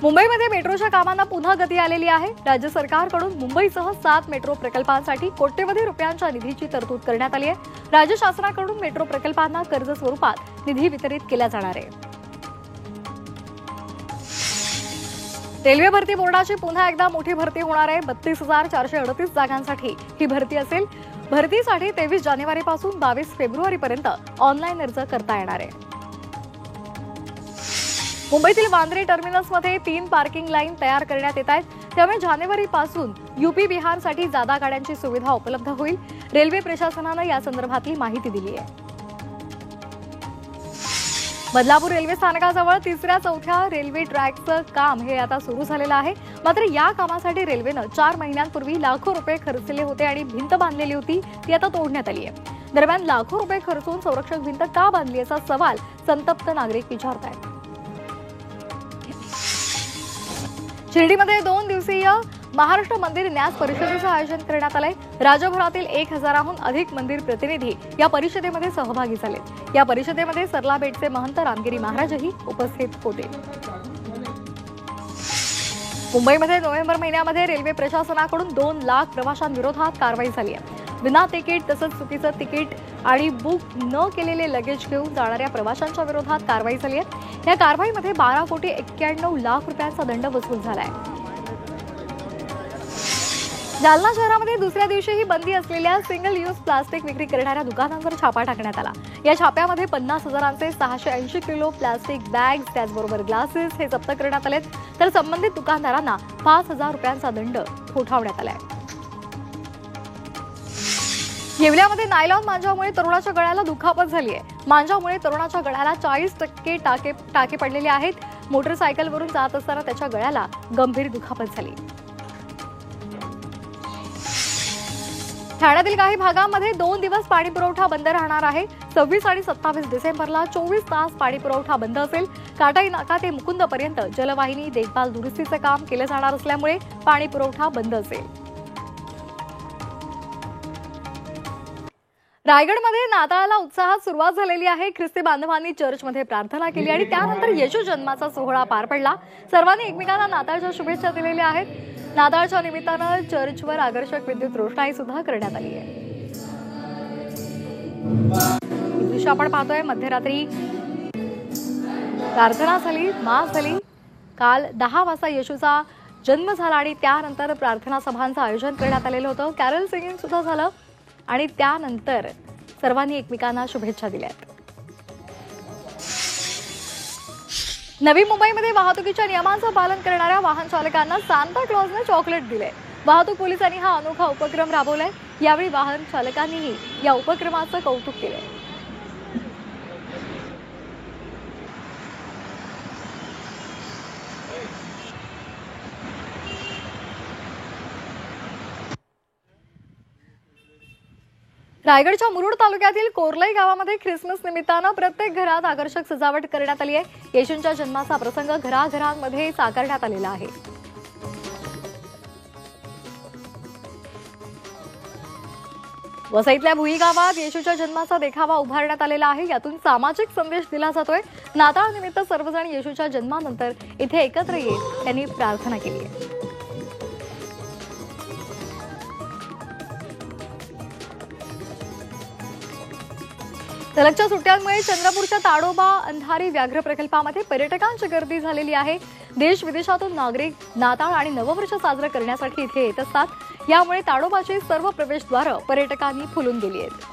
मुंबईमध्ये मेट्रोच्या कामांना पुन्हा गती आलेली आहे। राज्य सरकारकडून मुंबईसह 7 मेट्रो प्रकल्पांसाठी कोट्यवधी रुपयांच्या निधीची तरतूद करण्यात आली आहे। राज्य शासनाकडून मेट्रो प्रकल्पांना कर्ज स्वरूपात निधी वितरित केला जाणार आहे। रेल्वे भरती बोर्डाची पुन्हा एकदा मोठी भरती होणार आहे। 32,438 जागांसाठी ही भरती असेल। भरतीसाठी 23 जानेवारीपासून 22 फेब्रुवारीपर्यंत ऑनलाईन अर्ज करता येणार आहे। मुंबईतील वांद्रे टर्मिनसमध्ये 3 पार्किंग लाईन तयार करण्यात येत आहेत। त्यामुळे जानेवारीपासून यूपी बिहारसाठी जादा गाड्यांची सुविधा उपलब्ध होईल। रेल्वे प्रशासनाने या संदर्भातली माहिती दिली आहे। बदलापूर रेल्वे स्थानकाजवळ 3ऱ्या-4थ्या रेल्वे ट्रॅकचं काम हे आता सुरू झालेलं आहे। मात्र या कामासाठी रेल्वेनं 4 महिन्यांपूर्वी लाखो रुपये खर्चले होते आणि भिंत बांधलेली होती ती आता तोडण्यात आली आहे। दरम्यान लाखो रुपये खर्चून संरक्षक भिंत का बांधली असा सवाल संतप्त नागरिक विचारतायत। शिर्डीमध्ये 2 दिवसीय महाराष्ट्र मंदिर न्यास परिषदेचं आयोजन करण्यात आलंय। राज्यभरातील 1000हून अधिक मंदिर प्रतिनिधी या परिषदेमध्ये सहभागी झाले। या परिषदेमध्ये सरलाबेटचे महंत रामगिरी महाराजही उपस्थित होते। मुंबईमध्ये नोव्हेंबर महिन्यामध्ये रेल्वे प्रशासनाकडून 2 लाख प्रवाशांविरोधात कारवाई झाली आहे। विना तिकीट तसंच चुकीचं तिकीट आणि बुक न केलेले लगेज घेऊन जाणाऱ्या प्रवाशांच्या विरोधात कारवाई झाली आहे। या कारवाईमध्ये 12,91,00,000 रुपयांचा दंड वसूल झाला आहे। जालना शहरामध्ये दुसऱ्या दिवशीही बंदी असलेल्या सिंगल यूज प्लास्टिक विक्री करणाऱ्या दुकानांवर छापा टाकण्यात आला। या छाप्यामध्ये 50,000चे 680 किलो प्लास्टिक बॅग्स त्याचबरोबर ग्लासेस हे जप्त करण्यात आलेत। तर संबंधित दुकानदारांना 5,000 रुपयांचा दंड ठोठावण्यात आलाय। येवल्यामध्ये नायलॉन मांजामुळे तरुणाच्या गळ्याला दुखापत झाली आहे। मांजामुळे तरुणाच्या गळ्याला 40% टाके पडलेले आहेत। मोटरसायकलवरून जात असताना त्याच्या गळ्याला गंभीर दुखापत झाली। ठाण्यातील काही भागांमध्ये 2 दिवस पाणी पुरवठा बंद राहणार आहे। 26 आणि 27 डिसेंबरला 24 तास पाणी पुरवठा बंद असेल। काटाई नाका ते मुकुंदपर्यंत जलवाहिनी देखभाल दुरुस्तीचे काम केले जाणार असल्यामुळे पाणी पुरवठा बंद असेल। रायगडमध्ये नाताळाला उत्साहात सुरुवात झालेली आहे। ख्रिस्ती बांधवांनी चर्चमध्ये प्रार्थना केली आणि त्यानंतर येशू जन्माचा सोहळा पार पडला। सर्वांनी एकमेकांना नाताळच्या शुभेच्छा दिलेल्या आहेत। नाताळच्या निमित्तानं चर्चवर आकर्षक विद्युत रोषणाई सुद्धा करण्यात आली आहे। दृश्य आपण पाहतोय, मध्यरात्री प्रार्थना झाली, मास झाली। काल 10 वाजता येशूचा जन्म झाला आणि त्यानंतर प्रार्थना सभांचं आयोजन करण्यात आलेलं होतं। कॅरल सिंगिंग सुद्धा झालं आणि त्यानंतर सर्वांनी एकमेकांना शुभेच्छा दिल्यात। नवी मुंबईमध्ये वाहतुकीच्या नियमांचं पालन करणाऱ्या वाहन चालकांना सांता क्लॉजने चॉकलेट दिले। वाहतूक पोलिसांनी हा अनोखा उपक्रम राबवलाय। यावेळी वाहन चालकांनीही या उपक्रमाचं कौतुक केलंय। रायगडच्या मुरुड तालुक्यातील कोरलई गावामध्ये ख्रिसमस निमित्तानं प्रत्येक घरात आकर्षक सजावट करण्यात आली आहे। येशूंच्या जन्माचा प्रसंग घराघरांमध्ये साकारण्यात आलेला आहे। वसईतल्या भुई गावात येशूच्या जन्माचा देखावा उभारण्यात आलेला आहे। यातून सामाजिक संदेश दिला जातोय। नाताळ निमित्त सर्वजण येशूच्या जन्मानंतर इथे एकत्र येत त्यांनी प्रार्थना केली आहे। सलगच्या सुट्ट्यांमुळे चंद्रपूरच्या ताडोबा अंधारी व्याघ्र प्रकल्पामध्ये पर्यटकांची गर्दी झालेली आहे। देश विदेशातून नागरिक नाताळ आणि नववर्ष साजरे करण्यासाठी इथे येत असतात। यामुळे ताडोबाची सर्व प्रवेशद्वारं पर्यटकांनी फुलून गेली आहेत।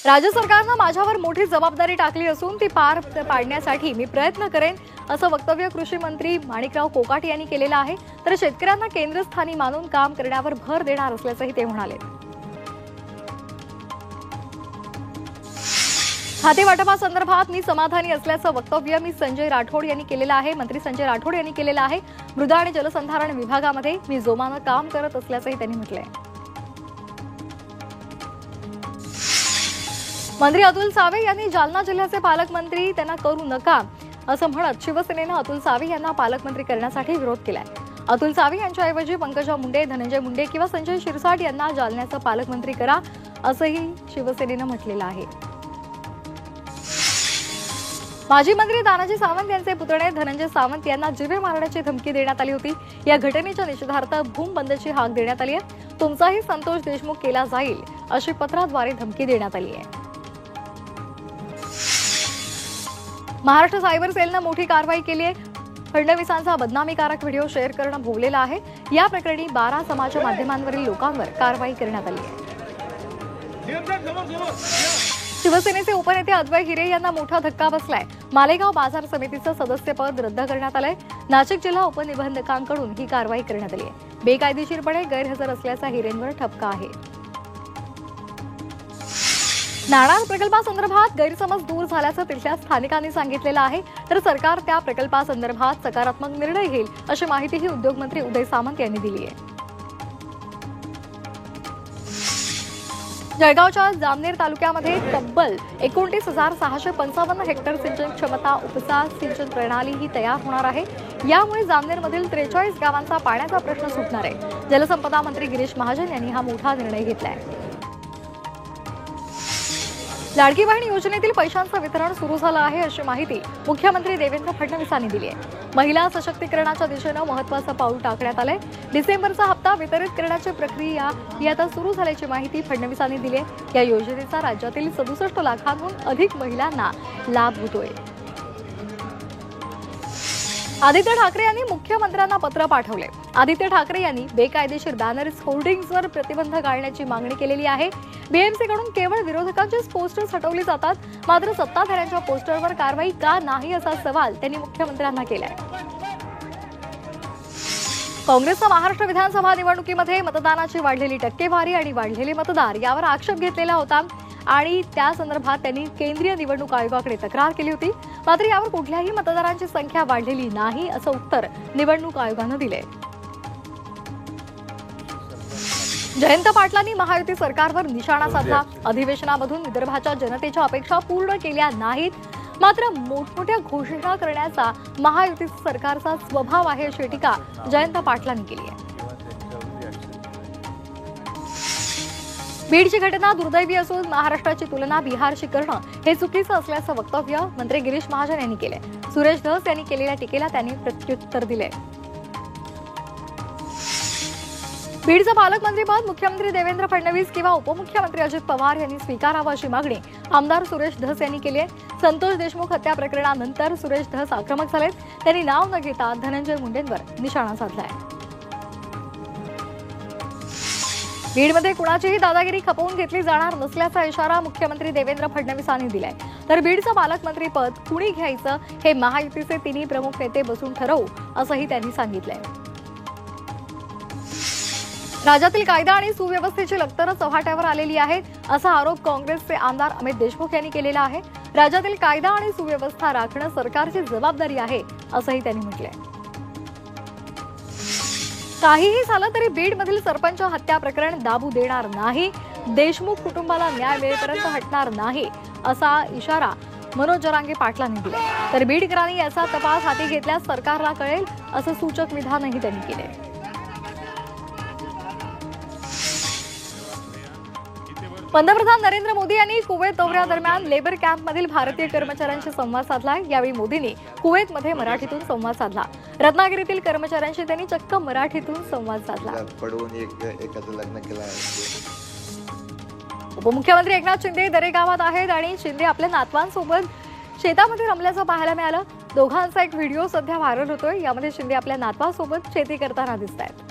राज्य सरकारनं माझ्यावर मोठी जबाबदारी टाकली असून ती पार पाडण्यासाठी मी प्रयत्न करेन असं वक्तव्य कृषी मंत्री माणिकराव कोकाटे यांनी केलेलं आहे। तर शेतकऱ्यांना केंद्रस्थानी मानून काम करण्यावर भर देणार असल्याचंही ते म्हणाले। खाते वाटपासंदर्भात मी समाधानी असल्याचं वक्तव्य संजय राठोड यांनी केलेलं आहे। मंत्री संजय राठोड यांनी केलेलं आहे। मृदा आणि जलसंधारण विभागामध्ये मी जोमानं काम करत असल्याचंही त्यांनी म्हटलंय। मंत्री अतुल सावे यांनी जालना जिल्ह्याचे पालकमंत्री त्यांना करू नका असं म्हणत शिवसेनेनं अतुल सावे यांना पालकमंत्री करण्यासाठी विरोध केलाय। अतुल सावे यांच्याऐवजी पंकजा मुंडे, धनंजय मुंडे किंवा संजय शिरसाट यांना जालन्याचा पालकमंत्री करा असंही शिवसेनेनं म्हटलेलं आहे. माजी मंत्री तानाजी सावंत यांचे पुतणे धनंजय सावंत यांना जीवे मारण्याची धमकी देण्यात आली होती. या घटनेच्या निषेधार्थ भूम बंदची हाक देण्यात आली आहे. तुमचाही संतोष देशमुख केला जाईल अशी पत्राद्वारे धमकी देण्यात आली आहे. महाराष्ट्र सायबर सेलनं मोठी कारवाई केली आहे. फडणवीसांचा बदनामीकारक व्हिडिओ शेअर करणं भोवलेलं आहे. या प्रकरणी 12 समाज माध्यमांवरील लोकांवर कारवाई करण्यात आली आहे. शिवसेनेचे उपनेते अद्वै हिरे यांना मोठा धक्का बसलाय. मालेगाव बाजार समितीचं सदस्यपद रद्द करण्यात आलंय. नाशिक जिल्हा उपनिबंधकांकडून ही कारवाई करण्यात आली आहे. बेकायदेशीरपणे गैरहजर असल्याचा हिरेंवर ठपका आहे. नाणार प्रकल्पासंदर्भात गैरसमज दूर झाल्याचं तिथल्या स्थानिकांनी सांगितलेलं आहे. तर सरकार त्या प्रकल्पासंदर्भात सकारात्मक निर्णय घेईल अशी माहितीही उद्योगमंत्री उदय सामंत यांनी दिली आहे. जळगावच्या जामनेर तालुक्यामध्ये तब्बल 29,655 हेक्टर सिंचन क्षमता उपसा सिंचन प्रणाली ही तयार होणार आहे. यामुळे जामनेरमधील 43 गावांचा पाण्याचा प्रश्न सुटणार आहे. जलसंपदा मंत्री गिरीश महाजन यांनी हा मोठा निर्णय घेतलाय. लाडकी बहीण योजनेतील पैशांचं वितरण सुरू झालं आहे अशी माहिती मुख्यमंत्री देवेंद्र फडणवीसांनी दिली आहे. महिला सशक्तीकरणाच्या दिशेनं महत्त्वाचं पाऊल टाकण्यात आलंय. डिसेंबरचा हप्ता वितरित करण्याची प्रक्रिया ही आता सुरू झाल्याची माहिती फडणवीसांनी दिली आहे. या योजनेचा राज्यातील 67 लाखांहून अधिक महिलांना लाभ होतोय. आदित्य ठाकरे यांनी मुख्यमंत्र्यांना पत्र पाठवले. आदित्य ठाकरे यांनी बेकायदेशीर बॅनर्स होर्डिंग्जवर प्रतिबंध घालण्याची मागणी केलेली आहे. बीएमसीकडून केवळ विरोधकांचीच पोस्टर्स हटवली जातात, मात्र सत्ताधाऱ्यांच्या पोस्टरवर कारवाई का नाही असा सवाल त्यांनी मुख्यमंत्र्यांना केलाय. काँग्रेसनं महाराष्ट्र विधानसभा निवडणुकीमध्ये मतदानाची वाढलेली टक्केवारी आणि वाढलेले मतदार यावर आक्षेप घेतलेला होता आणि त्या संदर्भात त्यांनी केंद्रीय निवडणूक आयोगाकडे तक्रार केली होती. मात्र यावर कुठल्याही मतदारांची संख्या वाढलेली नाही असं उत्तर निवडणूक आयोगानं दिलंय. जयंत पाटलांनी महायुती सरकारवर निशाणा साधला. अधिवेशनामधून विदर्भाच्या जनतेच्या अपेक्षा पूर्ण केल्या नाहीत, मात्र मोठमोठ्या घोषणा करण्याचा महायुती सरकारचा स्वभाव आहे अशी टीका जयंत पाटलांनी केली आहे. बीडची घटना दुर्दैवी असून महाराष्ट्राची तुलना बिहारशी करणं हे चुकीचं असल्याचं वक्तव्य मंत्री गिरीश महाजन यांनी केलंय. सुरेश धस यांनी केलेल्या टीकेला त्यांनी प्रत्युत्तर दिले. बीडचं पालकमंत्रीपद मुख्यमंत्री देवेंद्र फडणवीस किंवा उपमुख्यमंत्री अजित पवार यांनी स्वीकारावं अशी मागणी आमदार सुरेश धस यांनी केली आहे. संतोष देशमुख हत्या प्रकरणानंतर सुरेश धस आक्रमक झालेत. त्यांनी नाव न घेता धनंजय मुंडेंवर निशाणा साधलाय. बीडमध्ये कुणाचीही दादागिरी खपवून घेतली जाणार नसल्याचा इशारा मुख्यमंत्री देवेंद्र फडणवीसांनी दिलाय. तर बीडचं पालकमंत्रीपद कुणी घ्यायचं हे महायुतीचे तिन्ही प्रमुख नेते बसून ठरवू असंही त्यांनी सांगितलंय. राज्यातील कायदा आणि सुव्यवस्थेची लक्तरं चव्हाट्यावर आलेली आहेत असा आरोप काँग्रेसचे आमदार अमित देशमुख यांनी केलेला आहे. राज्यातील कायदा आणि सुव्यवस्था राखणं सरकारची जबाबदारी आहे असंही त्यांनी म्हटलंय. काहीही झालं तरी बीडमधील सरपंच हत्या प्रकरण दाबू देणार नाही. देशमुख कुटुंबाला न्याय मिळेपर्यंत हटणार नाही असा इशारा मनोज जरांगे पाटलांनी दिला. तर बीडकरांनी याचा तपास हाती घेतल्यास सरकारला कळेल असं सूचक विधानही त्यांनी केले. पंतप्रधान नरेंद्र मोदी यांनी कुवेत दौऱ्यादरम्यान लेबर कॅम्पमधील भारतीय कर्मचाऱ्यांशी संवाद साधला. यावेळी मोदींनी कुवेतमध्ये मराठीतून संवाद साधला. रत्नागिरीतील कर्मचाऱ्यांशी त्यांनी चक्क मराठीतून संवाद साधला. उपमुख्यमंत्री एकनाथ शिंदे दरेगावात आहेत आणि शिंदे आपल्या नातवांसोबत शेतामध्ये रमल्याचं पाहायला मिळालं. दोघांचा एक व्हिडिओ सध्या व्हायरल होतोय. यामध्ये शिंदे आपल्या नातवांसोबत शेती करताना दिसत आहेत.